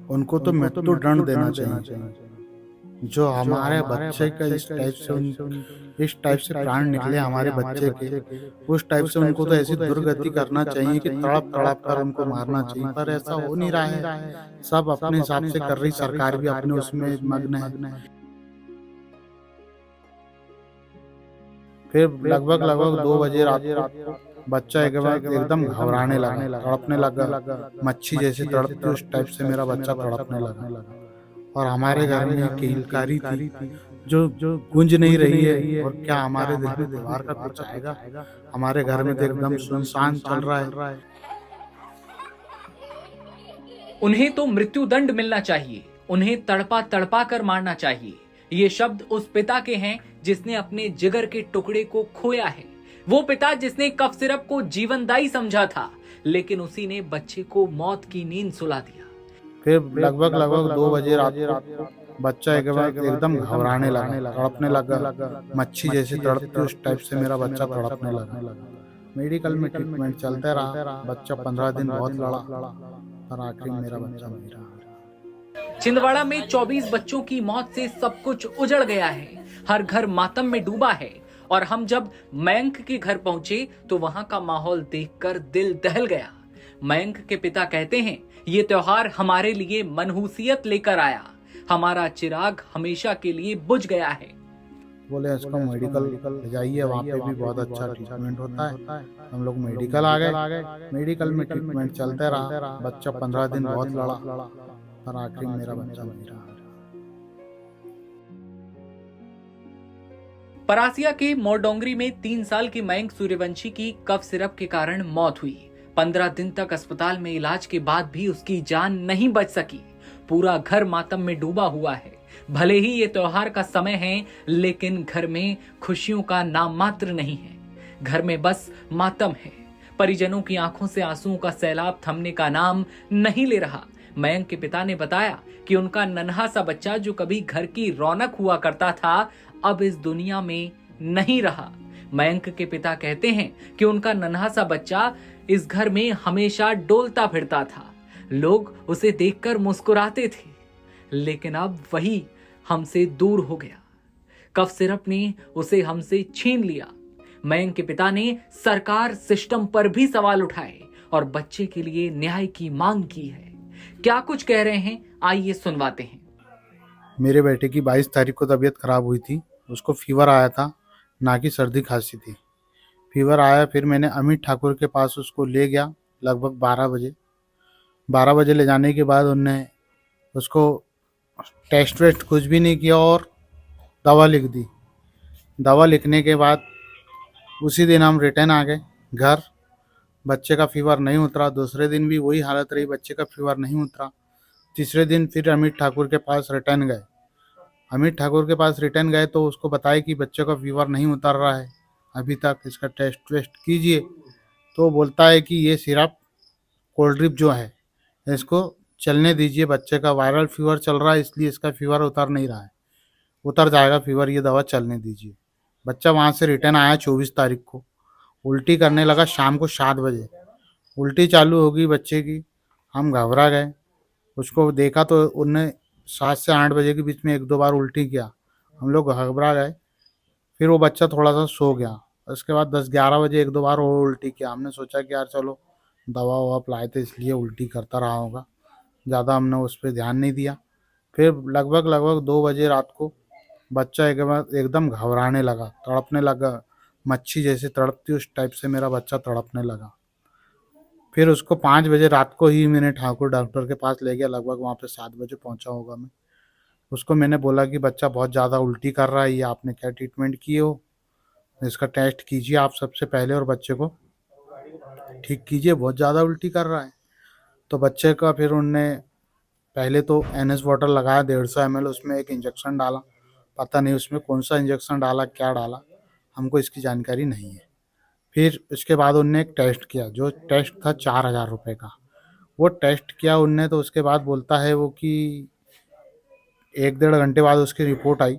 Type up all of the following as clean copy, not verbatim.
उनको तो मृत्युदंड देना चाहिए। जो हमारे बच्चे का इस टाइप से प्राण निकले हमारे बच्चे के, उस टाइप से उनको तो ऐसी दुर्गति करना चाहिए कि तड़प-तड़प कर उनको मारना चाहिए, पर ऐसा हो नहीं रहा है। सब अपने हिसाब से कर रही, सरकार भी अपने उसमें मग्न है। फिर लगभग 2 बजे रात को बच्चा एक बार एकदम घबराने लगा, तड़पने लगा, मच्छी जैसे तड़पती उस टाइप से मेरा बच्चा तड़पने लगा। और हमारे घर में किलकारी थी, जो गूंज नहीं रही है, और क्या हमारे दिल में त्योहार का कुछ आएगा? हमारे घर में तो एकदम सुनसान चल रहा है। उन्हें तो मृत्युदंड मिलना चाहिए, उन्हें तड़पा तड़पा कर मारना चाहिए। ये शब्द उस पिता के हैं जिसने अपने जिगर के टुकड़े को खोया है। वो पिता जिसने कफ सिरप को जीवनदायी समझा था, लेकिन उसी ने बच्चे को मौत की नींद सुला दिया। फिर लगभग 2 बजे रात को बच्चा एक बार एकदम घबराने लगा, तड़पने लगा, मच्छी जैसे तड़पती उस टाइप से मेरा बच्चा तड़पने लगा। मेडिकल में ट्रीटमेंट चलता रहा, बच्चा 15 दिन बहुत लड़ा, पर आखिर में मेरा बच्चा नहीं रहा। छिंदवाड़ा में 24 बच्चों की मौत से सब कुछ उजड़ गया है। हर घर मातम में डूबा है। और हम जब मयंक के घर पहुंचे तो वहां का माहौल देखकर दिल दहल गया। मयंक के पिता कहते हैं, ये त्योहार हमारे लिए मनहूसियत लेकर आया। हमारा चिराग हमेशा के लिए बुझ गया है। बोले इसको मेडिकल ले जाइए, वहाँ पे भी बहुत अच्छा ट्रीटमेंट होता है। हम लोग मेडिकल आ गए, मेडिकल में ट्रीटमेंट चलते रहा, बच्चा 15 दिन बहुत लड़ा, पर आखिर में मेरा बच्चा नहीं रहा। परासिया के मोरडोंगरी में 3 साल की मयंक सूर्यवंशी की कफ सिरप के कारण मौत हुई। 15 दिन तक अस्पताल में इलाज के बाद भी उसकी जान नहीं बच सकी। पूरा घर मातम में डूबा हुआ है। भले ही ये त्योहार का समय है, लेकिन घर में खुशियों का नाम मात्र नहीं है। घर में बस मातम है। परिजनों की आंखों से आंसुओं का सैलाब थमने का नाम नहीं ले रहा। मयंक के पिता ने बताया कि उनका नन्हा सा बच्चा, जो कभी घर की रौनक हुआ करता था, अब इस दुनिया में नहीं रहा। मयंक के पिता कहते हैं कि उनका नन्हा सा बच्चा इस घर में हमेशा डोलता फिरता था। लोग उसे देखकर मुस्कुराते थे, लेकिन अब वही हमसे दूर हो गया। कफ सिरप ने उसे हमसे छीन लिया। मयंक के पिता ने सरकार, सिस्टम पर भी सवाल उठाए और बच्चे के लिए न्याय की मांग की है। क्या कुछ कह रहे हैं, आइए सुनवाते हैं। मेरे बेटे की 22 तारीख को तबीयत खराब हुई थी। उसको फीवर आया था, ना कि सर्दी खांसी थी। फीवर आया, फिर मैंने अमित ठाकुर के पास उसको ले गया लगभग 12 बजे ले जाने के बाद उनने उसको टेस्ट वेस्ट कुछ भी नहीं किया और दवा लिख दी। दवा लिखने के बाद उसी दिन हम रिटर्न आ गए घर। बच्चे का फीवर नहीं उतरा, दूसरे दिन भी वही हालत रही, बच्चे का फीवर नहीं उतरा। तीसरे दिन फिर अमित ठाकुर के पास रिटर्न गए। अमित ठाकुर के पास रिटर्न गए तो उसको बताया कि बच्चे का फीवर नहीं उतर रहा है अभी तक, इसका टेस्ट वेस्ट कीजिए। तो बोलता है कि ये सिरप कोल्ड ड्रिप जो है इसको चलने दीजिए, बच्चे का वायरल फीवर चल रहा है इसलिए इसका फीवर उतर नहीं रहा है, उतर जाएगा फीवर, ये दवा चलने दीजिए। बच्चा वहाँ से रिटर्न आया 24 तारीख को। उल्टी करने लगा शाम को 7 बजे, उल्टी चालू हो गई बच्चे की। हम घबरा गए, उसको देखा तो उनने 7 से 8 बजे के बीच में 1-2 बार उल्टी किया। हम लोग घबरा गए। फिर वो बच्चा थोड़ा सा सो गया। उसके बाद 10-11 बजे 1-2 बार और उल्टी किया। हमने सोचा कि यार चलो दवा ववा पिलाए थे इसलिए उल्टी करता रहा होगा, ज़्यादा हमने उस पर ध्यान नहीं दिया। फिर लगभग 2 बजे रात को बच्चा एक बार एकदम घबराने लगा, तड़पने लगा, मच्छी जैसे तड़पती उस टाइप से मेरा बच्चा तड़पने लगा। फिर उसको 5 बजे रात को ही मैंने ठाकुर डॉक्टर के पास ले गया, लगभग वहाँ पे 7 बजे पहुँचा होगा मैं। उसको मैंने बोला कि बच्चा बहुत ज़्यादा उल्टी कर रहा है, ये आपने क्या ट्रीटमेंट किए हो, इसका टेस्ट कीजिए आप सबसे पहले और बच्चे को ठीक कीजिए, बहुत ज़्यादा उल्टी कर रहा है। तो बच्चे का फिर उनने पहले तो NS वाटर लगाया 150 ml, उसमें एक इंजेक्शन डाला। पता नहीं उसमें कौन सा इंजेक्शन डाला, क्या डाला, हमको इसकी जानकारी नहीं है। फिर उसके बाद उनने एक टेस्ट किया, जो टेस्ट था 4,000 रुपये का। वो टेस्ट किया उनने, तो उसके बाद बोलता है वो कि 1-1.5 घंटे बाद उसकी रिपोर्ट आई।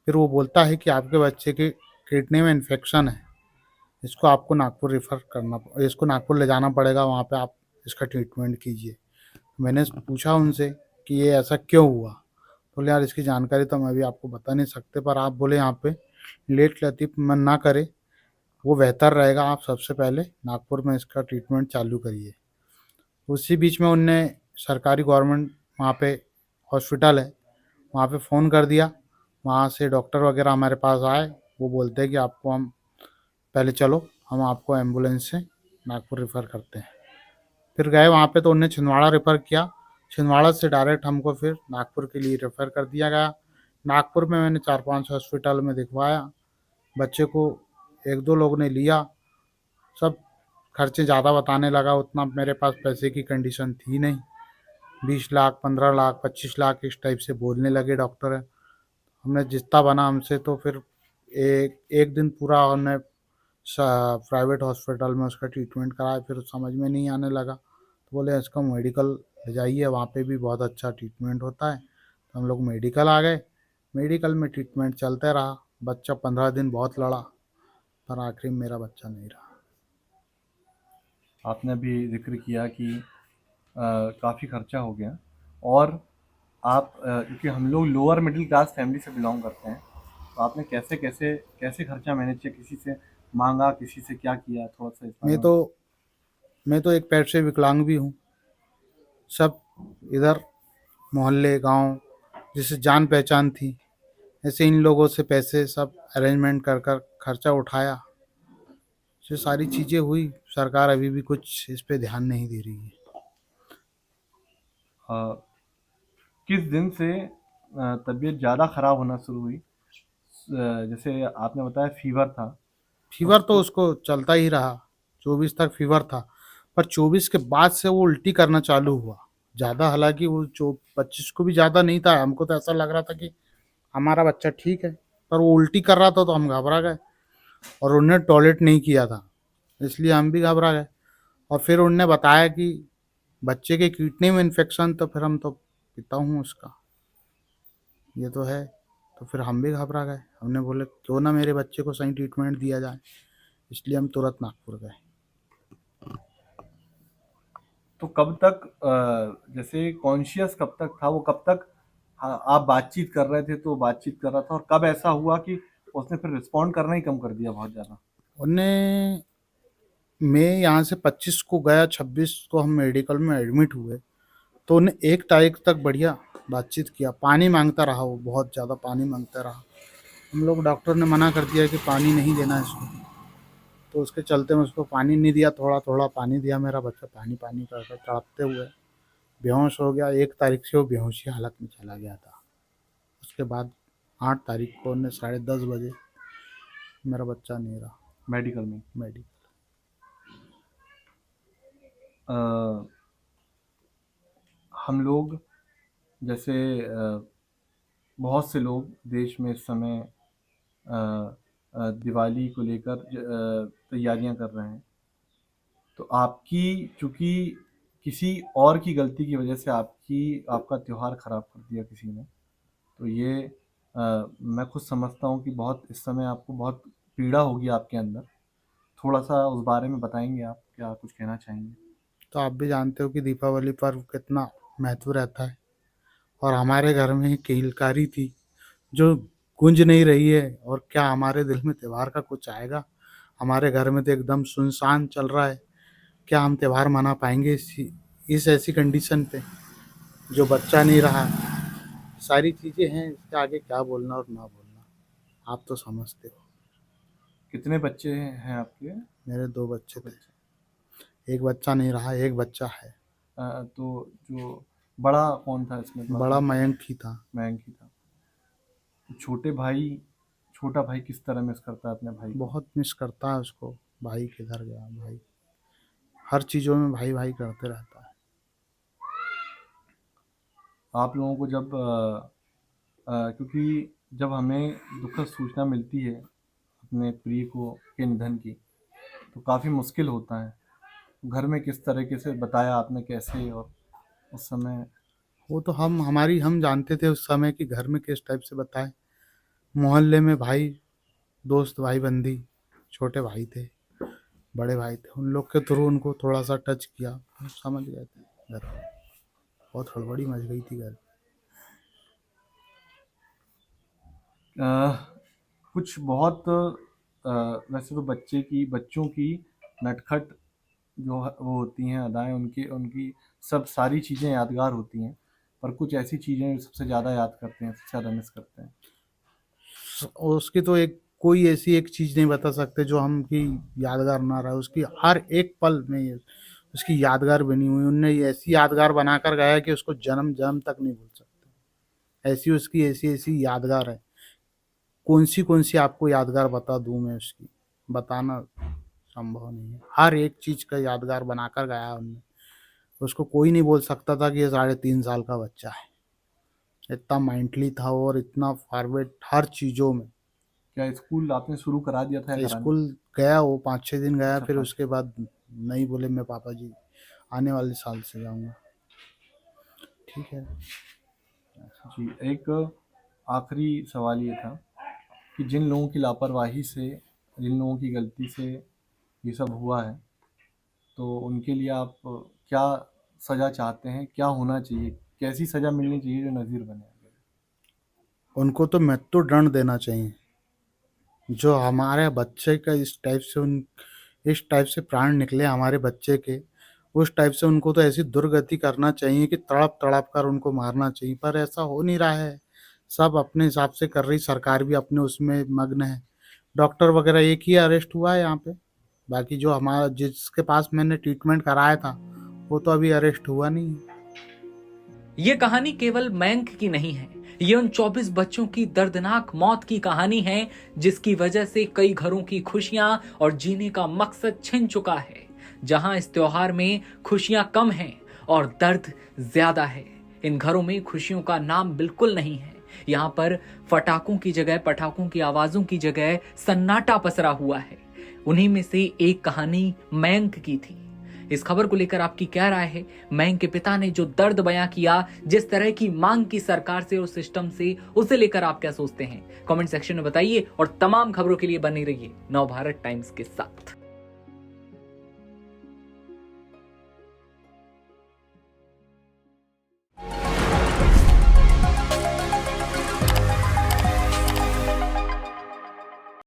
फिर वो बोलता है कि आपके बच्चे के किडनी में इन्फेक्शन है, इसको आपको नागपुर रेफ़र करना, इसको नागपुर ले जाना पड़ेगा, वहाँ पे आप इसका ट्रीटमेंट कीजिए। मैंने पूछा उनसे कि ये ऐसा क्यों हुआ। बोले यार इसकी जानकारी तो हम अभी आपको बता नहीं सकते, पर आप बोले यहाँ पे लेट लतीफ़ मन ना करे, वो बेहतर रहेगा, आप सबसे पहले नागपुर में इसका ट्रीटमेंट चालू करिए। उसी बीच में उनने सरकारी गवर्नमेंट वहाँ पे हॉस्पिटल है, वहाँ पे फ़ोन कर दिया। वहाँ से डॉक्टर वगैरह हमारे पास आए, वो बोलते हैं कि आपको हम पहले चलो, हम आपको एम्बुलेंस से नागपुर रेफ़र करते हैं। फिर गए वहाँ पे तो उन्होंने छिंदवाड़ा रेफ़र किया, छिंदवाड़ा से डायरेक्ट हमको फिर नागपुर के लिए रेफ़र कर दिया गया। नागपुर में मैंने 4-5 हॉस्पिटल में दिखवाया, बच्चे को 1-2 लोग ने लिया, सब खर्चे ज़्यादा बताने लगा, उतना मेरे पास पैसे की कंडीशन थी नहीं। 20 लाख, 15 लाख, 25 लाख इस टाइप से बोलने लगे डॉक्टर। हमने जितना बना हमसे, तो फिर एक एक दिन पूरा हमने प्राइवेट हॉस्पिटल में उसका ट्रीटमेंट कराया, फिर समझ में नहीं आने लगा तो बोले इसको मेडिकल ले जाइए, वहाँ पे भी बहुत अच्छा ट्रीटमेंट होता है। तो हम लोग मेडिकल आ गए, मेडिकल में ट्रीटमेंट चलते रहा। बच्चा 15 दिन बहुत लड़ा, पर आखिर में मेरा बच्चा नहीं रहा। आपने अभी ज़िक्र किया कि काफ़ी खर्चा हो गया, और आप क्योंकि हम लोग लोअर मिडिल क्लास फैमिली से बिलोंग करते हैं, तो आपने कैसे कैसे कैसे खर्चा मैनेज किया, किसी से मांगा, किसी से क्या किया, थोड़ा सा इस बारे मैं में। तो मैं तो एक पैर से विकलांग भी हूँ। सब इधर मोहल्ले गांव जिससे जान पहचान थी, ऐसे इन लोगों से पैसे सब अरेंजमेंट कर कर खर्चा उठाया। ये सारी चीज़ें हुई, सरकार अभी भी कुछ इस पे ध्यान नहीं दे रही है। अ, किस दिन से तबीयत ज़्यादा ख़राब होना शुरू हुई? जैसे आपने बताया फीवर था, फीवर तो उसको उसको चलता ही रहा, 24 तक फीवर था, पर 24 के बाद से वो उल्टी करना चालू हुआ ज़्यादा। हालांकि वो 25 को भी ज़्यादा नहीं था, हमको तो ऐसा लग रहा था कि हमारा बच्चा ठीक है, पर वो उल्टी कर रहा था तो हम घबरा गए, और उन्होंने टॉयलेट नहीं किया था, इसलिए हम भी घबरा गए। और फिर उन्होंने बताया कि बच्चे के किडनी में इन्फेक्शन, तो फिर हम तो पिता हूँ उसका, ये तो है। तो फिर हम भी घबरा गए, हमने बोले क्यों ना मेरे बच्चे को सही ट्रीटमेंट दिया जाए, इसलिए हम तुरंत नागपुर गए। तो कब तक जैसे कॉन्शियस कब तक था वो, कब तक आप बातचीत कर रहे थे तो बातचीत कर रहा था, और कब ऐसा हुआ कि उसने फिर रिस्पॉन्ड करना ही कम कर दिया बहुत ज़्यादा? उन्हें मैं यहाँ से 25 को गया, 26 को हम मेडिकल में एडमिट हुए, तो उन्हें 1 तारीख तक बढ़िया बातचीत किया। पानी मांगता रहा, वो बहुत ज़्यादा पानी मांगता रहा। हम लोग डॉक्टर ने मना कर दिया कि पानी नहीं देना है इसको, तो उसके चलते मैं उसको पानी नहीं दिया, थोड़ा थोड़ा पानी दिया। मेरा बच्चा पानी पानी कर कर तड़पते हुए बेहोश हो गया। 1 तारीख से वो बेहोशी हालत में चला गया था। उसके बाद 8 तारीख को उन्हें 10:30 बजे मेरा बच्चा नहीं रहा मेडिकल में मेडिकल। अ, हम लोग जैसे बहुत से लोग देश में इस समय अ, दिवाली को लेकर तैयारियां कर रहे हैं, तो आपकी चूंकि किसी और की गलती की वजह से आपका त्योहार खराब कर दिया किसी ने, तो ये मैं खुद समझता हूँ कि बहुत इस समय आपको बहुत पीड़ा होगी आपके अंदर। थोड़ा सा उस बारे में बताएंगे, आप क्या कुछ कहना चाहेंगे? तो आप भी जानते हो कि दीपावली पर्व कितना महत्व रहता है, और हमारे घर में किलकारी थी जो गूंज नहीं रही है, और क्या हमारे दिल में त्योहार का कुछ आएगा। हमारे घर में तो एकदम सुनसान चल रहा है, क्या हम त्योहार मना पाएंगे इस ऐसी कंडीशन पे, जो बच्चा नहीं रहा। सारी चीज़ें हैं, इसके आगे क्या बोलना और ना बोलना, आप तो समझते हो। कितने बच्चे हैं आपके? मेरे 2 बच्चे दो थे, बच्चे। एक बच्चा नहीं रहा, एक बच्चा है। तो जो बड़ा कौन था इसमें, थोड़ा बड़ा सा? मयंक ही था। मयंक ही था। तो छोटा भाई किस तरह मिस करता है अपने भाई को? बहुत मिस करता है उसको, भाई किधर गया भाई, हर चीज़ों में भाई भाई करते रहता है। आप लोगों को जब क्योंकि जब हमें दुखद सूचना मिलती है अपने प्रिय को के निधन की, तो काफ़ी मुश्किल होता है। घर में किस तरीके से बताया आपने, कैसे, और उस समय? वो तो हम जानते थे उस समय कि घर में किस टाइप से बताएं। मोहल्ले में भाई, दोस्त, भाई बंदी, छोटे भाई थे, बड़े भाई थे, उन लोग के थ्रू उनको थोड़ा सा टच किया, वो समझ गए थे घर में। बहुत हड़बड़ी मच गई थी घर। कुछ बहुत वैसे तो बच्चों की नटखट वो होती हैं अदाएँ, उनकी उनकी सब सारी चीज़ें यादगार होती हैं, पर कुछ ऐसी चीज़ें सबसे ज़्यादा याद करते हैं, सबसे ज़्यादा मिस करते हैं। और उसकी तो एक कोई ऐसी एक चीज़ नहीं बता सकते जो हम की यादगार ना रहा, उसकी हर एक पल में ये उसकी यादगार बनी हुई, उनने ये ऐसी यादगार बनाकर गया है कि उसको जन्म जन्म तक नहीं भूल सकते। ऐसी उसकी ऐसी ऐसी यादगार है, कौन सी आपको यादगार बता दूं मैं उसकी, बताना संभव नहीं है। हर एक चीज का यादगार बनाकर गया है उनने, उसको कोई नहीं बोल सकता था कि ये 3.5 साल का बच्चा है। इतना माइंडली था और इतना फॉरवर्ड हर चीजों में। क्या स्कूल आपने शुरू करा दिया था या कराना? स्कूल गया वो 5-6 दिन गया, अच्छा, फिर 5 उसके बाद नहीं बोले मैं पापा जी आने वाले साल से जाऊंगा। ठीक है। जी, एक आखिरी सवाल ये था कि जिन लोगों की लापरवाही से, जिन लोगों की गलती से ये सब हुआ है, तो उनके लिए आप क्या सज़ा चाहते हैं? क्या होना चाहिए? कैसी सज़ा मिलनी चाहिए जो नज़ीर बने? उनको तो मृत्युदंड देना चाहिए। जो हमारे बच्चे का इस टाइप से प्राण निकले हमारे बच्चे के, उस टाइप से उनको तो ऐसी दुर्गति करना चाहिए कि तड़प तड़प कर उनको मारना चाहिए, पर ऐसा हो नहीं रहा है। सब अपने हिसाब से कर रही, सरकार भी अपने उसमें मग्न है। डॉक्टर वगैरह एक ही अरेस्ट हुआ है यहाँ पे, बाकी जो हमारा जिसके पास मैंने ट्रीटमेंट कराया था वो तो अभी अरेस्ट हुआ नहीं है। ये कहानी केवल मयंक की नहीं है, ये उन 24 बच्चों की दर्दनाक मौत की कहानी है जिसकी वजह से कई घरों की खुशियां और जीने का मकसद छिन चुका है। जहां इस त्योहार में खुशियां कम हैं और दर्द ज्यादा है, इन घरों में खुशियों का नाम बिल्कुल नहीं है। यहाँ पर फटाकों की जगह, पटाखों की आवाजों की जगह सन्नाटा पसरा हुआ है। उन्हीं में से एक कहानी मयंक की थी। इस खबर को लेकर आपकी क्या राय है? मयंक के पिता ने जो दर्द बयां किया, जिस तरह की मांग की सरकार से और सिस्टम से, उसे लेकर आप क्या सोचते हैं? कमेंट सेक्शन में बताइए और तमाम खबरों के लिए बने रहिए नवभारत टाइम्स के साथ।